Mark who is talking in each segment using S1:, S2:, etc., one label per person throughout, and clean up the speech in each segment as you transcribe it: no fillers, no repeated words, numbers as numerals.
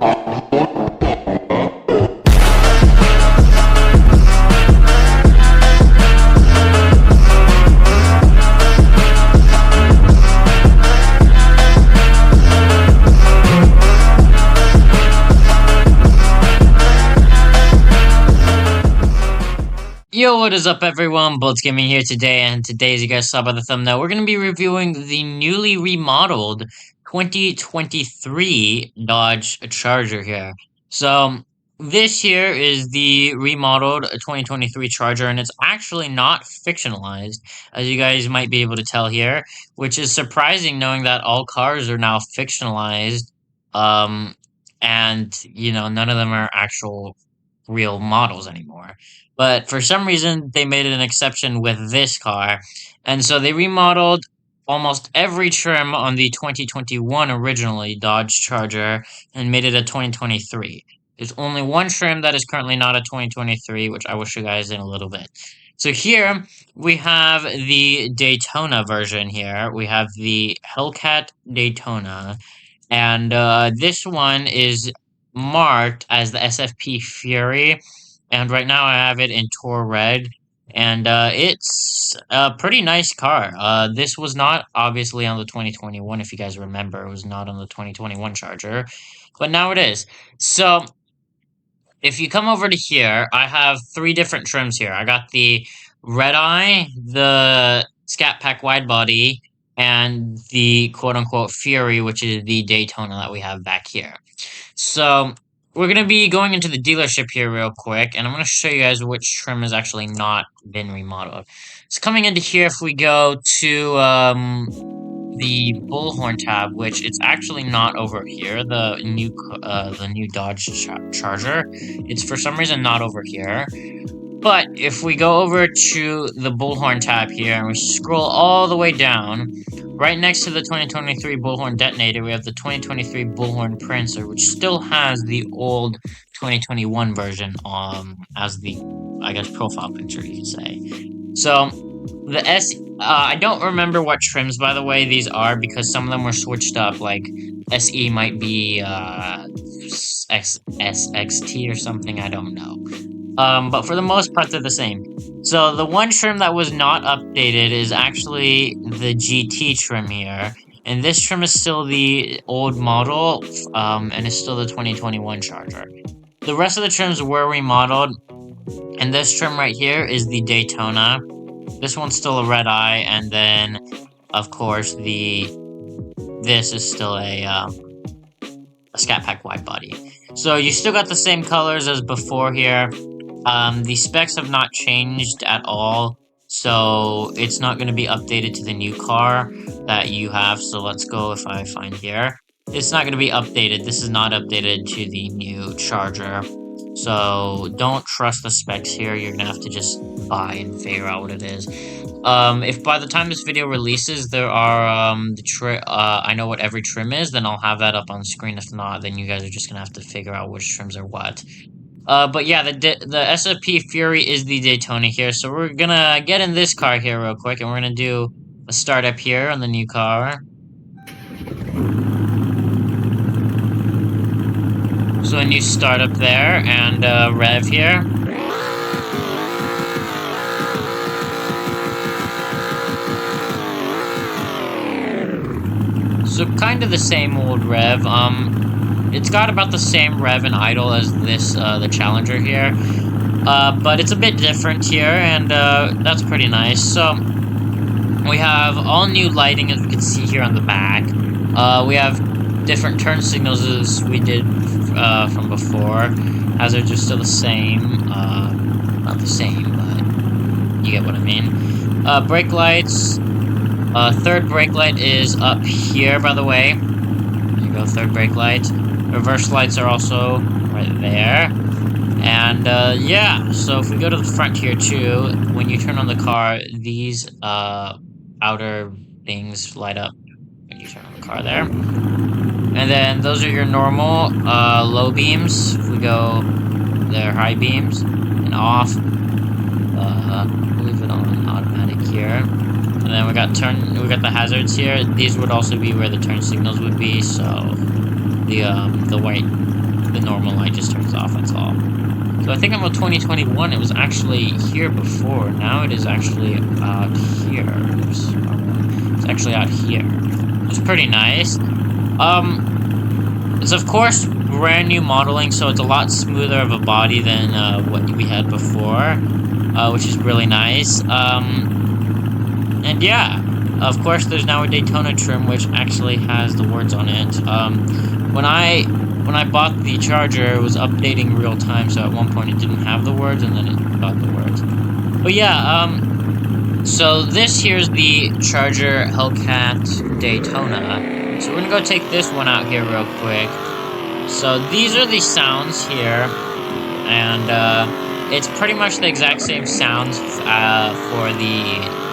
S1: Yo, what is up everyone? Bullitt Gaming here today, and today, as you guys saw by the thumbnail, we're going to be reviewing the newly remodeled 2023 Dodge Charger here. So, this here is the remodeled 2023 Charger, and it's actually not fictionalized, as you guys might be able to tell here, which is surprising knowing that all cars are now fictionalized, and, you know, none of them are actual real models anymore. But for some reason, they made an exception with this car. And so they remodeled almost every trim on the 2021 originally Dodge Charger and made it a 2023. There's only one trim that is currently not a 2023, which I will show you guys in a little bit. So here, we have the Daytona version here. We have the Hellcat Daytona. And this one is marked as the SFP Fury, and right now I have it in Tour Red, and it's a pretty nice car. This was not obviously on the 2021, if you guys remember. It was not on the 2021 Charger, but now it is. So, if you come over to here, I have three different trims here. I got the Red Eye, the Scat Pack Wide Body, and the quote-unquote Fury, which is the Daytona that we have back here. So, we're going to be going into the dealership here real quick, and I'm going to show you guys which trim has actually not been remodeled. So, coming into here, if we go to the Bullhorn tab, which it's actually not over here, the new Dodge Charger, it's for some reason not over here. But if we go over to the Bullhorn tab here and we scroll all the way down, right next to the 2023 Bullhorn Detonator, we have the 2023 Bullhorn Prancer, which still has the old 2021 version as the, I guess, profile picture, you could say. So, the I don't remember what trims, by the way, these are, because some of them were switched up, like SE might be SXT or something, I don't know. But for the most part, they're the same. So, the one trim that was not updated is actually the GT trim here. And this trim is still the old model, and it's still the 2021 Charger. The rest of the trims were remodeled, and this trim right here is the Daytona. This one's still a Red Eye, and then, of course, this is still a Scat Pack Wide Body. So, you still got the same colors as before here. The specs have not changed at all, so it's not going to be updated to the new car that you have. So let's go, if I find here. It's not going to be updated. This is not updated to the new Charger. So don't trust the specs here. You're going to have to just buy and figure out what it is. If by the time this video releases, there are, I know what every trim is, then I'll have that up on screen. If not, then you guys are just going to have to figure out which trims are what. But yeah, the SFP Fury is the Daytona here, so we're gonna get in this car here real quick, and we're gonna do a startup here on the new car. So a new startup there, and rev here. So kind of the same old rev, it's got about the same rev and idle as this, the Challenger here, but it's a bit different here, and that's pretty nice. So, we have all new lighting, as we can see here on the back. We have different turn signals as we did from before. Hazards are still the same, not the same, but you get what I mean. Brake lights, third brake light is up here, by the way. There you go, third brake light. Reverse lights are also right there. And, yeah, so if we go to the front here, too, when you turn on the car, these, outer things light up when you turn on the car there. And then those are your normal, low beams. If we go, they're high beams and off. We'll leave it on automatic here. And then we got the hazards here. These would also be where the turn signals would be, so the white the normal light just turns off, that's all. So I think about 2021, it was actually here before. Now it is actually out here. It's actually out here. It's pretty nice. It's of course brand new modeling, so it's a lot smoother of a body than what we had before, which is really nice. And yeah, of course there's now a Daytona trim, which actually has the words on it. When I bought the charger, it was updating real time, so at one point it didn't have the words, and then it got the words. But yeah, so this here's the Charger Hellcat Daytona. So we're gonna go take this one out here real quick. So these are the sounds here, and it's pretty much the exact same sounds for the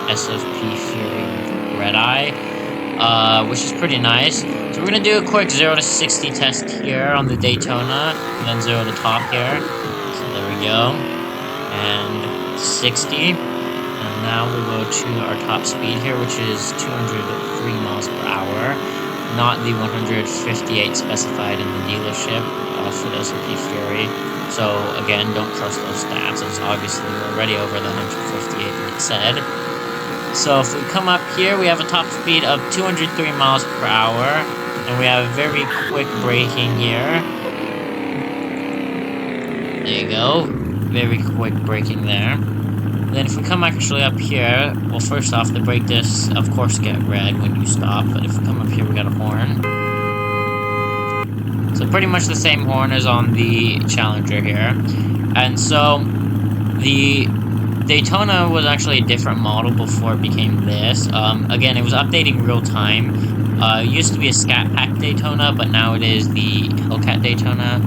S1: SFP Fury Red Eye, which is pretty nice. So we're gonna do a quick 0 to 60 test here on the Daytona, and then 0 to top here. So there we go, and 60. And now we'll go to our top speed here, which is 203 miles per hour, not the 158 specified in the dealership for the SFP Fury. So again, don't trust those stats. It's obviously already over the 158 that it said. So if we come up here, we have a top speed of 203 miles per hour, and we have very quick braking here. There you go, very quick braking there. Then if we come actually up here, well, first off, the brake discs, of course, get red when you stop, but if we come up here, we got a horn. So pretty much the same horn as on the Challenger here. And so the Daytona was actually a different model before it became this. Again, it was updating real time. It used to be a Scat Pack Daytona, but now it is the Hellcat Daytona.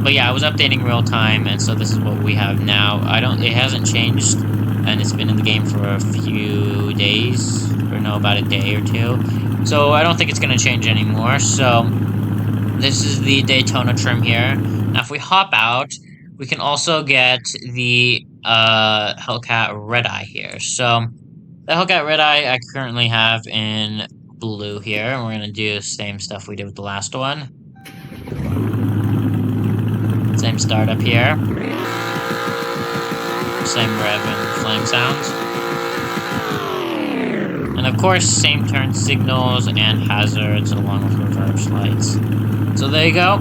S1: But yeah, it was updating real time, and so this is what we have now. It hasn't changed, and it's been in the game for a few days, or no, about a day or two. So I don't think it's gonna change anymore. So this is the Daytona trim here. Now if we hop out, we can also get the Hellcat Red Eye here. So the Hellcat Red Eye I currently have in blue here, and we're gonna do the same stuff we did with the last one. Same startup here. Same rev and flame sounds. And of course, same turn signals and hazards along with reverse lights. So there you go.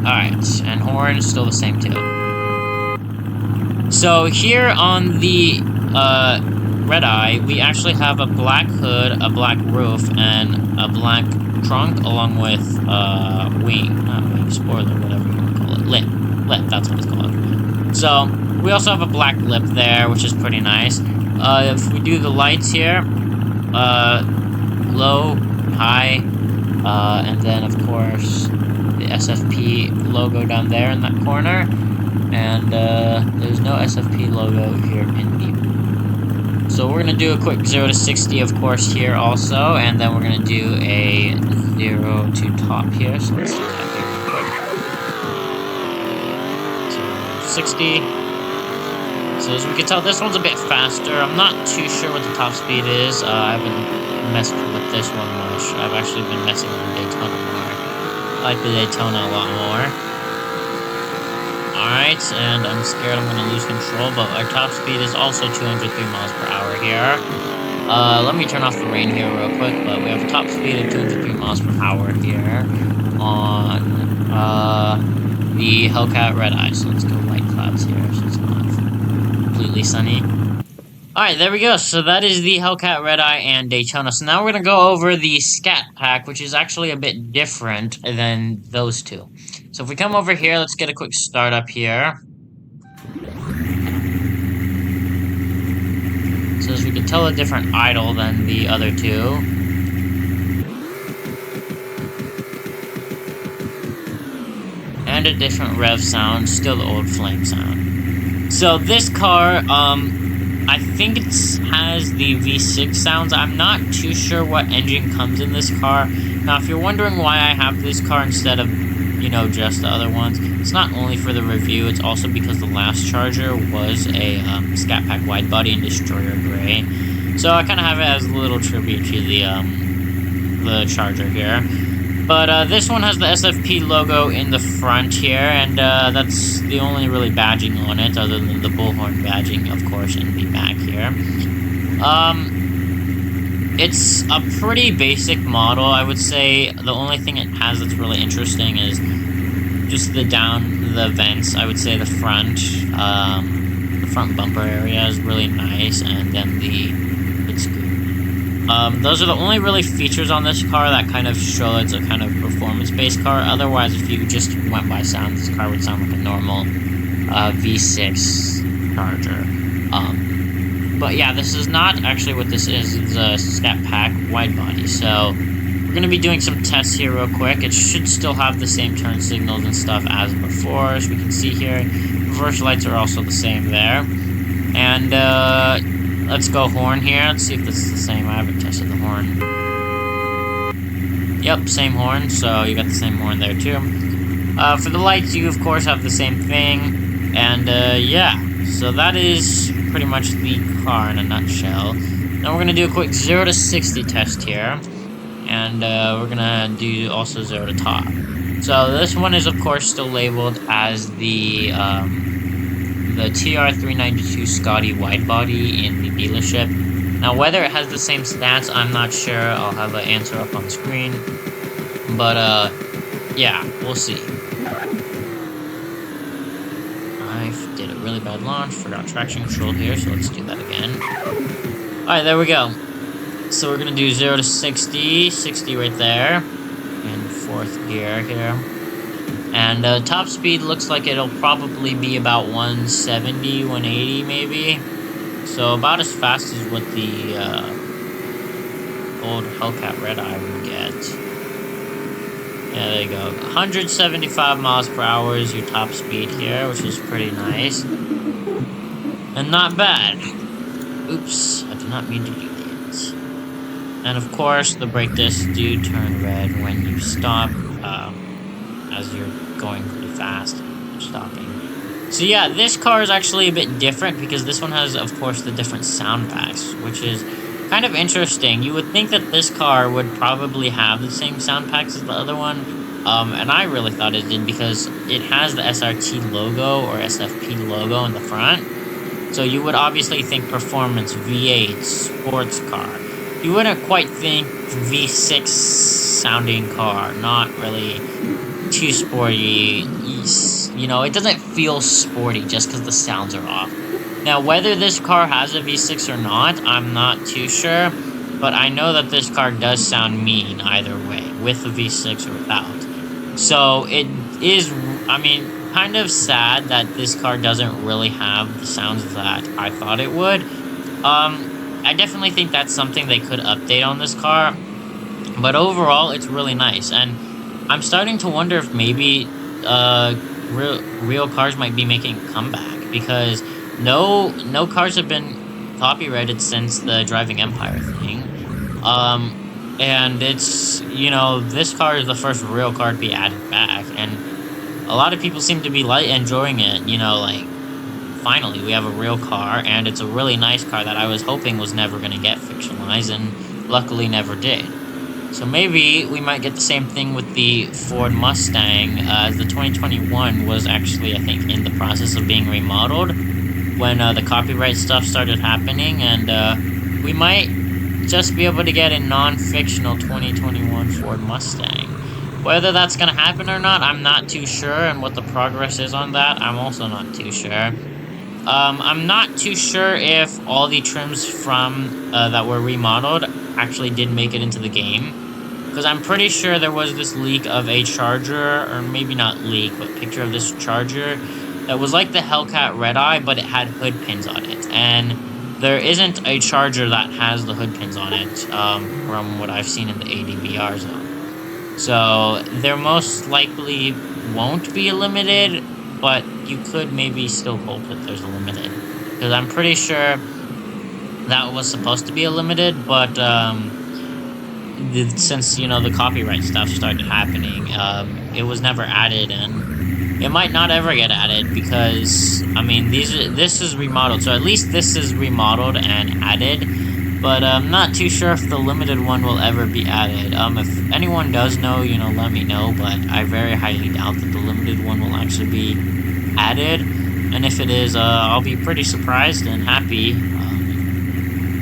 S1: Alright, and horn is still the same too. So here on the Red Eye, we actually have a black hood, a black roof, and a black trunk, along with not wing, spoiler, whatever you want to call it, lip, that's what it's called. So we also have a black lip there, which is pretty nice. If we do the lights here, low, high, and then of course the SFP logo down there in that corner, and there's no SFP logo here in the. So we're gonna do a quick 0 to 60, of course, here also, and then we're gonna do a 0 to top here. So let's do that here real quick. 0 to 60. So as we can tell, this one's a bit faster. I'm not too sure what the top speed is. I haven't messed with this one much. I've actually been messing with the Daytona more. I like the Daytona a lot more. Alright, and I'm scared I'm going to lose control, but our top speed is also 203 miles per hour here. Let me turn off the rain here real quick, but we have a top speed of 203 miles per hour here on the Hellcat Red Eye. So let's go white clouds here, so it's not completely sunny. Alright, there we go. So that is the Hellcat Red Eye and Daytona. So now we're going to go over the Scat Pack, which is actually a bit different than those two. So if we come over here, let's get a quick start up here. So as we can tell, a different idle than the other two. And a different rev sound, still the old flame sound. So this car, I think it has the V6 sounds. I'm not too sure what engine comes in this car. Now, if you're wondering why I have this car instead of, you know, just the other ones, it's not only for the review, it's also because the last Charger was a Scat Pack wide body and Destroyer gray. So I kind of have it as a little tribute to the Charger here. But this one has the SFP logo in the front here, and that's the only really badging on it, other than the bullhorn badging, of course, in the back here. It's a pretty basic model. I would say the only thing it has that's really interesting is just the vents. I would say the front bumper area is really nice, and then the scoop. Those are the only really features on this car that kind of show it's a kind of performance-based car. Otherwise, if you just went by sound, this car would sound like a normal V6 Charger. But yeah, this is not actually what this is. It's a step pack wide body. So we're going to be doing some tests here real quick. It should still have the same turn signals and stuff as before, as we can see here. Reverse lights are also the same there. And let's go horn here. Let's see if this is the same. I haven't tested the horn. Yep, same horn. So you got the same horn there too. For the lights, you of course have the same thing. And yeah, so that is pretty much the car in a nutshell. Now we're going to do a quick 0 to 60 test here. And we're going to do also 0 to top. So this one is of course still labeled as the TR392 Scotty wide body in the dealership. Now whether it has the same stats, I'm not sure. I'll have an answer up on screen. But yeah, we'll see. I did a really bad launch, forgot traction control here, so let's do that again. Alright, there we go. So we're going to do 0 to 60, 60 right there, in 4th gear here. And top speed looks like it'll probably be about 170, 180 maybe. So about as fast as what the old Hellcat Red Eye would get. Yeah, there you go. 175 miles per hour is your top speed here, which is pretty nice. And not bad. Oops, I did not mean to do that. And of course, the brake discs do turn red when you stop, as you're going pretty fast and you're stopping. So yeah, this car is actually a bit different because this one has, of course, the different sound packs, which is kind of interesting. You would think that this car would probably have the same sound packs as the other one, and I really thought it did because it has the SRT logo or SFP logo in the front. So you would obviously think performance, V8, sports car. You wouldn't quite think V6 sounding car, not really too sporty. You know, it doesn't feel sporty just because the sounds are off. Now, whether this car has a V6 or not, I'm not too sure, but I know that this car does sound mean either way, with a V6 or without. So it is, I mean, kind of sad that this car doesn't really have the sounds that I thought it would. I definitely think that's something they could update on this car, but overall, it's really nice, and I'm starting to wonder if maybe real cars might be making a comeback, because no cars have been copyrighted since the Driving Empire thing, and it's, you know, this car is the first real car to be added back, and a lot of people seem to be enjoying it, you know, like, finally, we have a real car, and it's a really nice car that I was hoping was never going to get fictionalized, and luckily never did. So maybe we might get the same thing with the Ford Mustang, as the 2021 was actually, I think, in the process of being remodeled when the copyright stuff started happening, and we might just be able to get a non-fictional 2021 Ford Mustang. Whether that's going to happen or not, I'm not too sure, and what the progress is on that, I'm also not too sure. I'm not too sure if all the trims from that were remodeled actually did make it into the game, because I'm pretty sure there was this leak of a Charger, or maybe not leak, but picture of this Charger that was like the Hellcat Red Eye, but it had hood pins on it, and there isn't a Charger that has the hood pins on it, from what I've seen in the ADVR zone. So there most likely won't be a limited, but you could maybe still hope that there's a limited, because I'm pretty sure that was supposed to be a limited, but since, you know, the copyright stuff started happening, it was never added, and it might not ever get added, because, I mean, this is remodeled, so at least this is remodeled and added, But I'm not too sure if the limited one will ever be added. If anyone does know, let me know, but I very highly doubt that the limited one will actually be added. And if it is, I'll be pretty surprised and happy.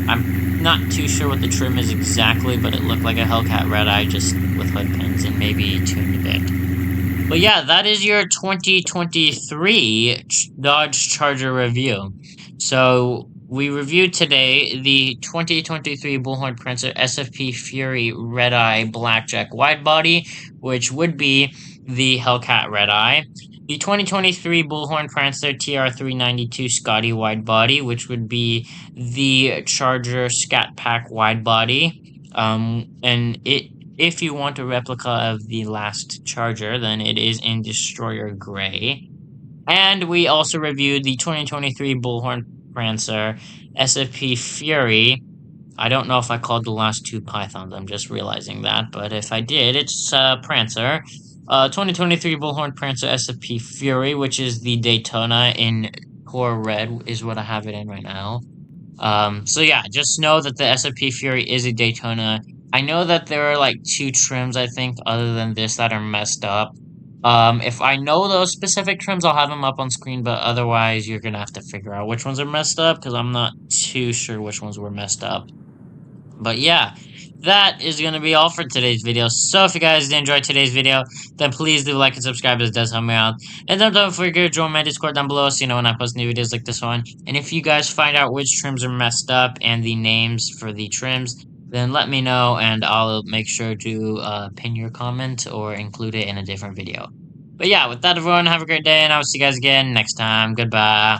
S1: I'm not too sure what the trim is exactly, but it looked like a Hellcat Red Eye just with hood pins and maybe tuned a bit. But yeah, that is your 2023 Dodge Charger review. So we reviewed today the 2023 Bullhorn Prancer SFP Fury Red Eye Blackjack Wide Body, which would be the Hellcat Red Eye. The 2023 Bullhorn Prancer TR392 Scotty Wide Body, which would be the Charger Scat Pack Wide Body. And if you want a replica of the last Charger, then it is in Destroyer Gray. And we also reviewed the 2023 Bullhorn Prancer SFP Fury. I don't know if I called the last two Pythons, I'm just realizing that, but if I did, it's Prancer. 2023 Bullhorn Prancer SFP Fury, which is the Daytona in core red, is what I have it in right now. So yeah, just know that the SFP Fury is a Daytona. I know that there are like two trims, I think, other than this that are messed up. If I know those specific trims, I'll have them up on screen, but otherwise you're gonna have to figure out which ones are messed up, because I'm not too sure which ones were messed up. But yeah, that is going to be all for today's video. So if you guys did enjoy today's video, then please do like and subscribe, as it does help me out. And then don't forget to join my Discord down below so you know when I post new videos like this one. And if you guys find out which trims are messed up and the names for the trims, then let me know and I'll make sure to pin your comment or include it in a different video. But yeah, with that everyone, have a great day and I'll see you guys again next time. Goodbye.